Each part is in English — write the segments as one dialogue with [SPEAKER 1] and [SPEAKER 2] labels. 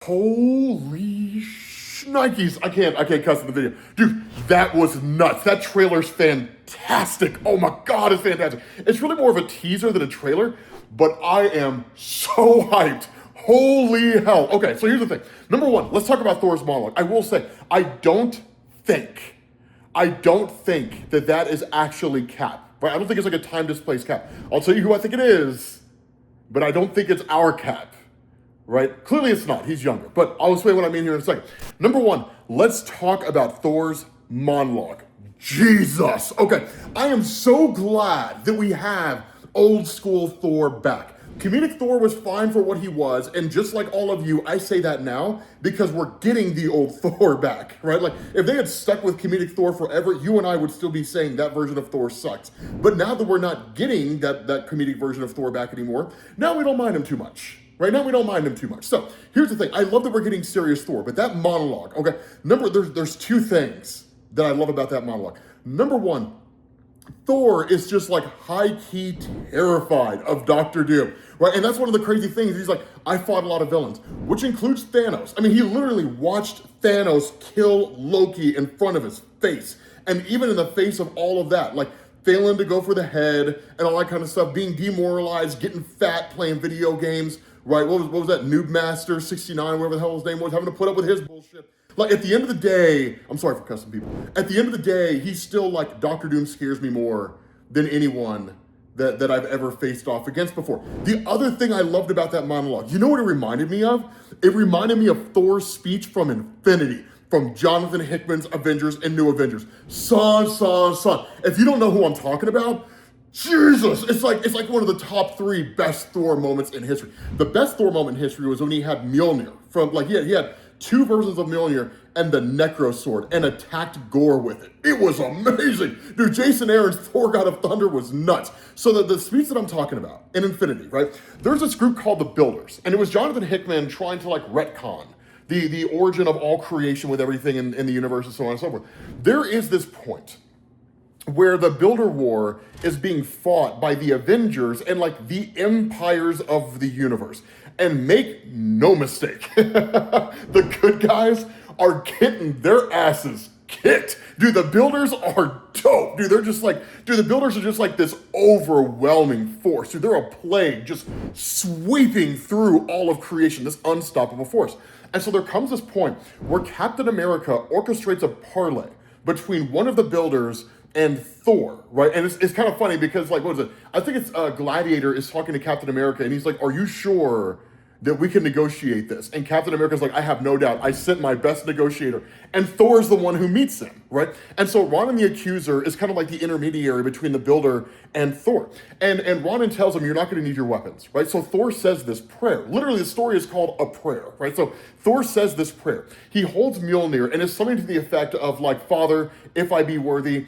[SPEAKER 1] Holy shnikes. I can't cuss in the video. Dude, that was nuts. That trailer's fantastic. Oh my God, it's fantastic. It's really more of a teaser than a trailer, but I am so hyped. Holy hell. Okay, so here's the thing. Number one, let's talk about Thor's monologue. I will say, I don't think that is actually Cap. Right? I don't think it's like a time-displaced Cap. I'll tell you who I think it is, but I don't think it's our Cap. Right? Clearly it's not. He's younger. But I'll explain what I mean here in a second. Number one, let's talk about Thor's monologue. Jesus. Okay. I am so glad that we have old school Thor back. Comedic Thor was fine for what he was, and just like all of you, I say that now because we're getting the old Thor back, right? Like, if they had stuck with comedic Thor forever, you and I would still be saying that version of Thor sucks. But now that we're not getting that comedic version of Thor back anymore, now we don't mind him too much. Right now, we don't mind him too much. So, here's the thing. I love that we're getting serious Thor, but that monologue, okay? There's two things that I love about that monologue. Number one, Thor is just like high-key terrified of Doctor Doom, right? And that's one of the crazy things. He's like, I fought a lot of villains, which includes Thanos. I mean, he literally watched Thanos kill Loki in front of his face. And even in the face of all of that, like failing to go for the head and all that kind of stuff, being demoralized, getting fat, playing video games, right? What was that? Noob Master 69, whatever the hell his name was, having to put up with his bullshit. Like, at the end of the day, I'm sorry for cussing people. At the end of the day, he's still like, Doctor Doom scares me more than anyone that I've ever faced off against before. The other thing I loved about that monologue, you know what it reminded me of? It reminded me of Thor's speech from Infinity, from Jonathan Hickman's Avengers and New Avengers. Son. If you don't know who I'm talking about, Jesus, it's like one of the top 3 best Thor moments in history. The best Thor moment in history was when he had Mjolnir from, like, he had 2 versions of Mjolnir and the Necro Sword and attacked Gore with it. It was amazing. Dude, Jason Aaron's Thor God of Thunder was nuts. So the speech that I'm talking about in Infinity, right? There's this group called the Builders, and it was Jonathan Hickman trying to like retcon the origin of all creation with everything in the universe and so on and so forth. There is this point where the Builder War is being fought by the Avengers and like the empires of the universe. And make no mistake, the good guys are getting their asses kicked. Dude, the Builders are dope. Dude, the Builders are just like this overwhelming force. Dude, they're a plague just sweeping through all of creation, this unstoppable force. And so there comes this point where Captain America orchestrates a parlay between one of the Builders and Thor, right? And it's kind of funny because, like, what is it? I think it's Gladiator is talking to Captain America, and he's like, are you sure that we can negotiate this? And Captain America's like, I have no doubt. I sent my best negotiator. And Thor's the one who meets him, right? And so Ronan the Accuser is kind of like the intermediary between the Builder and Thor. And Ronan tells him, you're not going to need your weapons, right? So Thor says this prayer. Literally, the story is called a prayer, right? So Thor says this prayer. He holds Mjolnir, and it's something to the effect of like, Father, if I be worthy,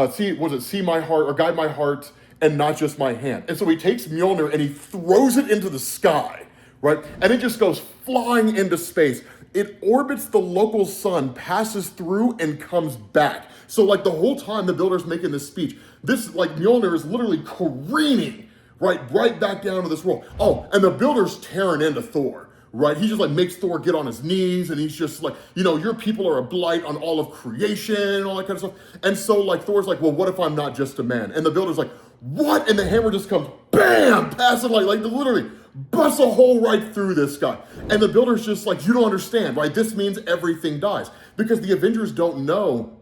[SPEAKER 1] see my heart or guide my heart and not just my hand. And so he takes Mjolnir and he throws it into the sky, right? And it just goes flying into space. It orbits the local sun, passes through, and comes back. So like the whole time the Builder's making this speech, this like Mjolnir is literally careening right back down to this world. Oh, and the Builder's tearing into Thor, right? He just like makes Thor get on his knees, and he's just like, your people are a blight on all of creation and all that kind of stuff. And so like Thor's like, well, what if I'm not just a man? And the Builder's like, what? And the hammer just comes, bam, passing like literally busts a hole right through this guy. And the Builder's just like, you don't understand, right? This means everything dies. Because the Avengers don't know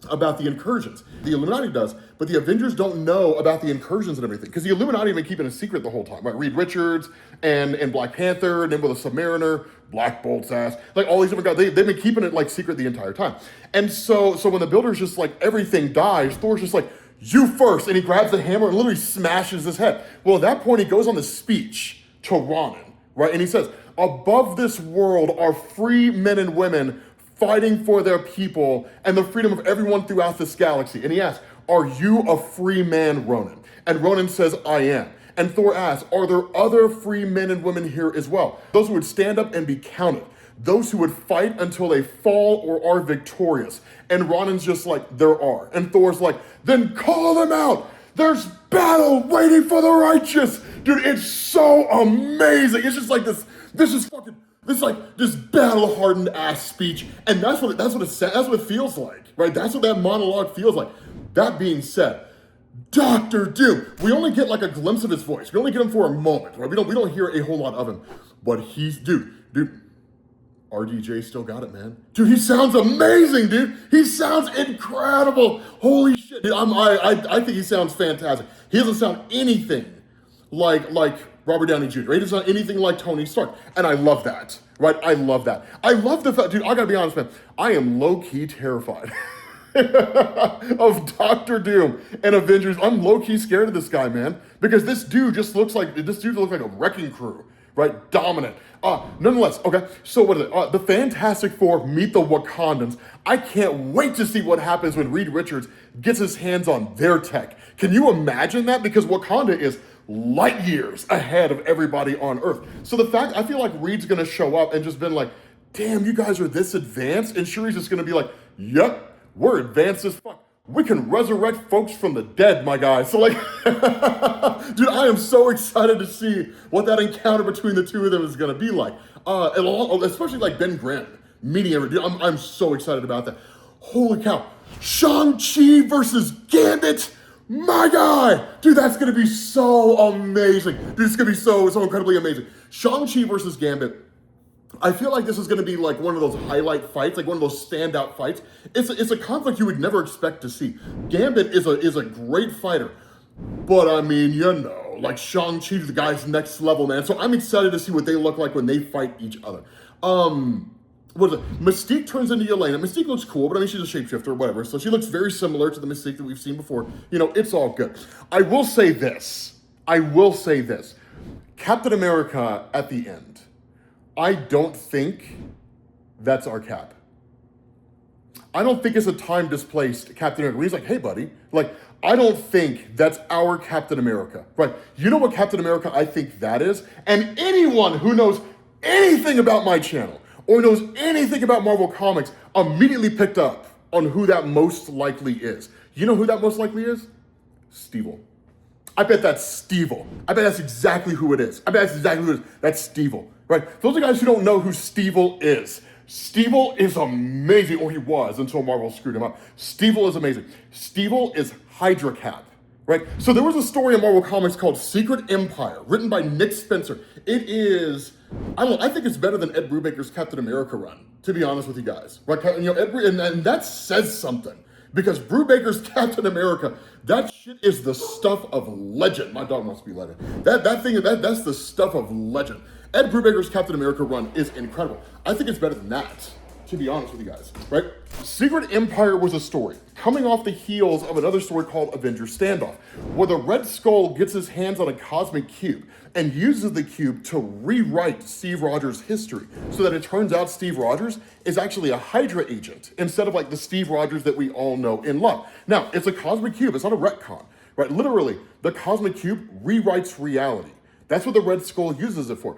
[SPEAKER 1] about the incursions. The Illuminati does, but the Avengers don't know about the incursions and everything. Because the Illuminati have been keeping a secret the whole time, right? Reed Richards and Black Panther, and then with a Submariner, Black Bolt's ass, like all these different guys, they've been keeping it like secret the entire time. And so when the Builder's just like, everything dies, Thor's just like, you first, and he grabs the hammer and literally smashes his head. Well, at that point, he goes on the speech to Ronan, right? And he says, above this world are free men and women fighting for their people and the freedom of everyone throughout this galaxy. And he asks, are you a free man, Ronan? And Ronan says, I am. And Thor asks, are there other free men and women here as well? Those who would stand up and be counted. Those who would fight until they fall or are victorious. And Ronan's just like, there are. And Thor's like, then call them out. There's battle waiting for the righteous. Dude, it's so amazing. It's just like this is fucking This like this battle-hardened ass speech, and that's what it feels like, right? That's what that monologue feels like. That being said, Doctor Doom, we only get like a glimpse of his voice. We only get him for a moment, right? We don't hear a whole lot of him, but he's dude. RDJ still got it, man. Dude, he sounds amazing, dude. He sounds incredible. Holy shit, dude. I think he sounds fantastic. He doesn't sound anything like Robert Downey Jr. He doesn't sound anything like Tony Stark, and I love that, right? I love that. I love the fact, dude. I gotta be honest, man. I am low-key terrified of Doctor Doom and Avengers. I'm low-key scared of this guy, man, because this dude looks like a wrecking crew. Right, dominant. Nonetheless, okay, so what is it? The Fantastic Four meet the Wakandans. I can't wait to see what happens when Reed Richards gets his hands on their tech. Can you imagine that? Because Wakanda is light years ahead of everybody on Earth. So I feel like Reed's gonna show up and just been like, damn, you guys are this advanced? And Shuri's just gonna be like, yep, we're advanced as fuck. We can resurrect folks from the dead, my guy. So like, dude, I am so excited to see what that encounter between the two of them is gonna be like. Especially like Ben Grimm meeting everybody. I'm so excited about that. Holy cow. Shang-Chi versus Gambit. My guy. Dude, that's gonna be so amazing. Dude, it's gonna be so incredibly amazing. Shang-Chi versus Gambit. I feel like this is going to be like one of those highlight fights, like one of those standout fights. It's a conflict you would never expect to see. Gambit is a great fighter, but I mean, like Shang-Chi's the guy's next level, man. So I'm excited to see what they look like when they fight each other. What is it? Mystique turns into Yelena. Mystique looks cool, but I mean, she's a shapeshifter, whatever. So she looks very similar to the Mystique that we've seen before. It's all good. I will say this. Captain America at the end. I don't think that's our Cap. I don't think it's a time-displaced Captain America. He's like, hey, buddy. Like, I don't think that's our Captain America, right? You know what Captain America I think that is? And anyone who knows anything about my channel or knows anything about Marvel Comics immediately picked up on who that most likely is. You know who that most likely is? Steve-O. I bet that's Steve-O. I bet that's exactly who it is. That's Steve-O, right? Those are guys who don't know who Steve-O is. Steve-O is amazing, or he was until Marvel screwed him up. Steve-O is amazing. Steve-O is Hydra Cap, right? So there was a story in Marvel Comics called Secret Empire, written by Nick Spencer. It is, I think it's better than Ed Brubaker's Captain America run, to be honest with you guys. Right? And that says something. Because Brubaker's Captain America, that shit is the stuff of legend. My dog must be letting. That's the stuff of legend. Ed Brubaker's Captain America run is incredible. I think it's better than that, to be honest with you guys, right? Secret Empire was a story coming off the heels of another story called Avengers Standoff, where the Red Skull gets his hands on a cosmic cube and uses the cube to rewrite Steve Rogers' history so that it turns out Steve Rogers is actually a Hydra agent instead of like the Steve Rogers that we all know and love. Now, it's a cosmic cube, it's not a retcon, right? Literally, the cosmic cube rewrites reality. That's what the Red Skull uses it for.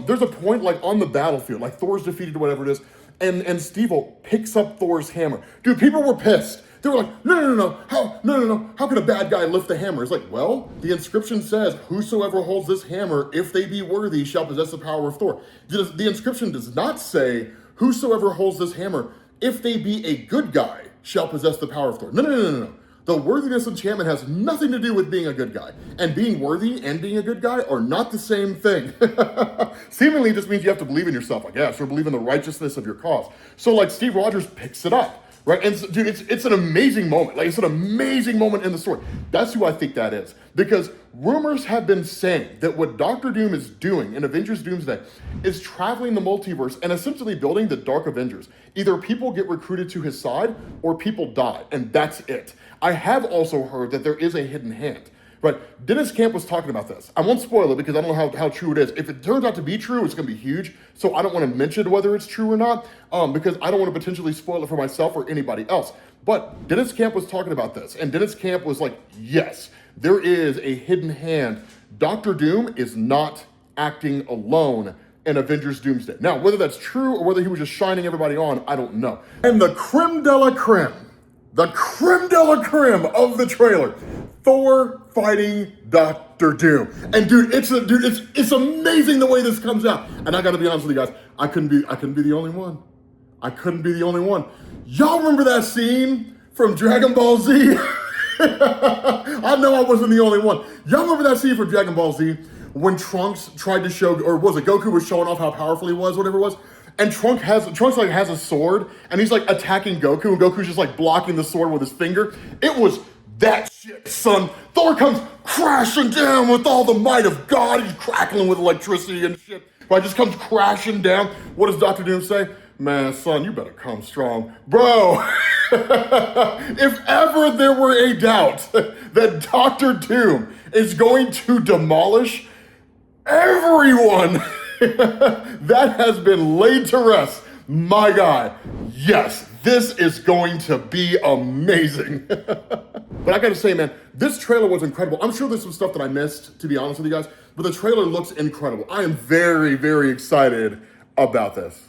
[SPEAKER 1] There's a point like on the battlefield, like Thor's defeated or whatever it is, and Steve-O picks up Thor's hammer. Dude, people were pissed. They were like, no. How can a bad guy lift the hammer? It's like, well, the inscription says, whosoever holds this hammer, if they be worthy, shall possess the power of Thor. The inscription does not say, whosoever holds this hammer, if they be a good guy, shall possess the power of Thor. No. The worthiness enchantment has nothing to do with being a good guy. And being worthy and being a good guy are not the same thing. Seemingly just means you have to believe in yourself, I guess, or believe in the righteousness of your cause. So like Steve Rogers picks it up, right? And so, dude, it's an amazing moment. Like it's an amazing moment in the story. That's who I think that is. Because rumors have been saying that what Doctor Doom is doing in Avengers Doomsday is traveling the multiverse and essentially building the Dark Avengers. Either people get recruited to his side or people die, and that's it. I have also heard that there is a hidden hand, right? Dennis Camp was talking about this. I won't spoil it because I don't know how true it is. If it turns out to be true, it's going to be huge. So I don't want to mention whether it's true or not because I don't want to potentially spoil it for myself or anybody else. But Dennis Camp was talking about this, and Dennis Camp was like, yes, there is a hidden hand. Doctor Doom is not acting alone in Avengers Doomsday. Now, whether that's true or whether he was just shining everybody on, I don't know. And the creme de la creme of the trailer, Thor fighting Doctor Doom. And dude, it's amazing the way this comes out. And I gotta be honest with you guys, I couldn't be the only one. I couldn't be the only one. Y'all remember that scene from Dragon Ball Z? I know I wasn't the only one. Y'all remember that scene from Dragon Ball Z when Trunks tried to show, or was it Goku was showing off how powerful he was, whatever it was? And Trunks like has a sword and he's like attacking Goku and Goku's just like blocking the sword with his finger. It was that shit, son. Thor comes crashing down with all the might of God. He's crackling with electricity and shit. Right, just comes crashing down. What does Dr. Doom say? Man, son, you better come strong. Bro, if ever there were a doubt that Dr. Doom is going to demolish everyone that has been laid to rest, my guy, yes, this is going to be amazing. But I gotta say, man, this trailer was incredible. I'm sure there's some stuff that I missed, to be honest with you guys, but the trailer looks incredible. I am very, very excited about this.